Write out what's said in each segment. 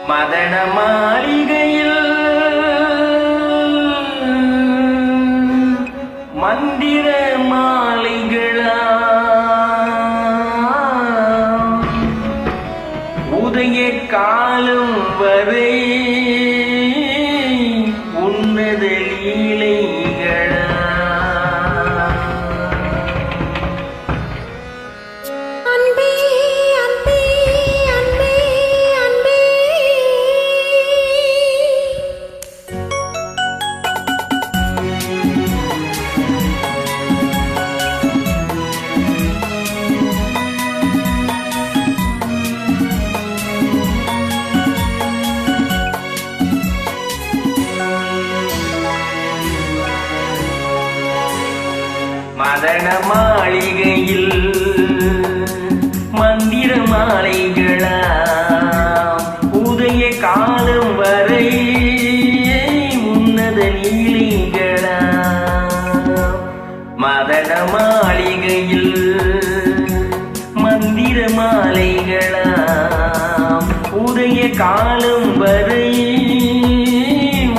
மதன மாளிகையில் மந்திர மாளிகளா உதய காலம் வரை உன்னத லீலைகளா மதன மாளிகையில் மந்திர மாலைகளா உதய காலம் வரை உன்னத லீலைகளா மதன மாளிகையில் மந்திர மாலைகளா உதய காலம் வரை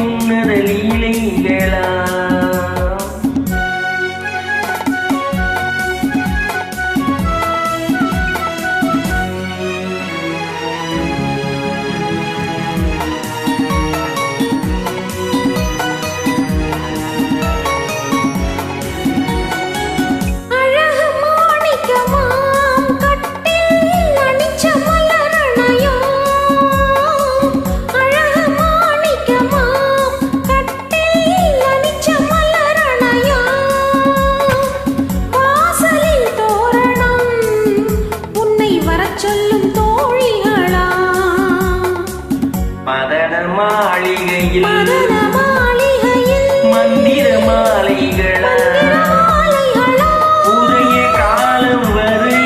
உன்னத லீலைகளா மதன மாளிகையில் மந்திர மாலைகளா உதய காலம் வரை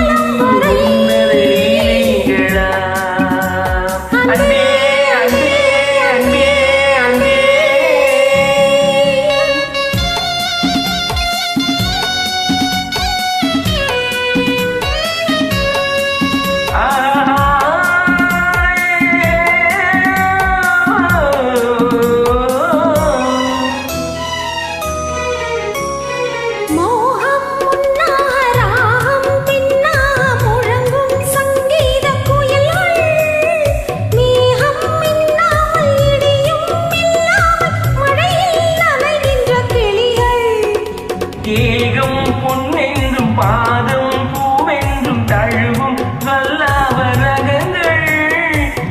உன்னத லீலைகளா அன்பே அன்பே அன்பே அன்பே ஏகம் பொன்னென்றும் பாதம் பூவென்றும் தழுவும் வல்லவரகங்கள்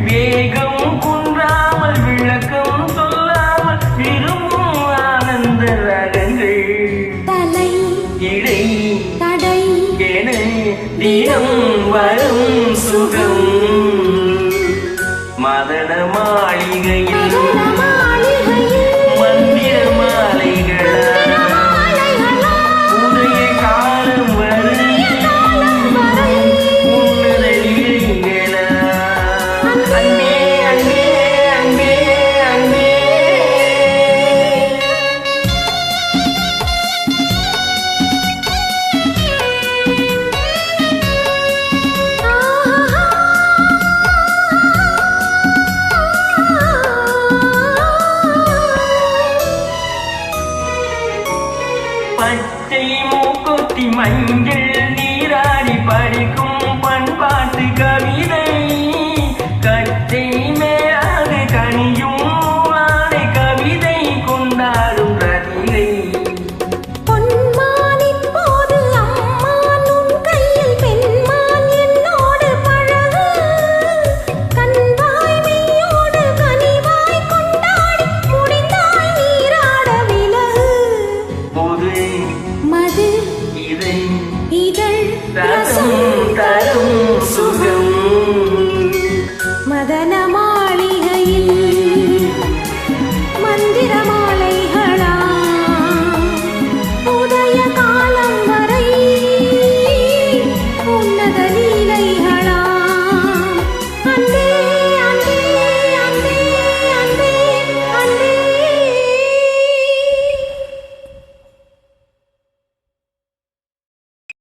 வேகம் குன்றாமல் விளக்கம் சொல்லாமல் விரும்பும் ஆனந்த ரகங்கள் தலை இடை தடை என தினம் வரும் சுகம் மதன மாளிகையில் மந்திர மாலைகளா பச்சை மூக்குத்தி மஞ்சள்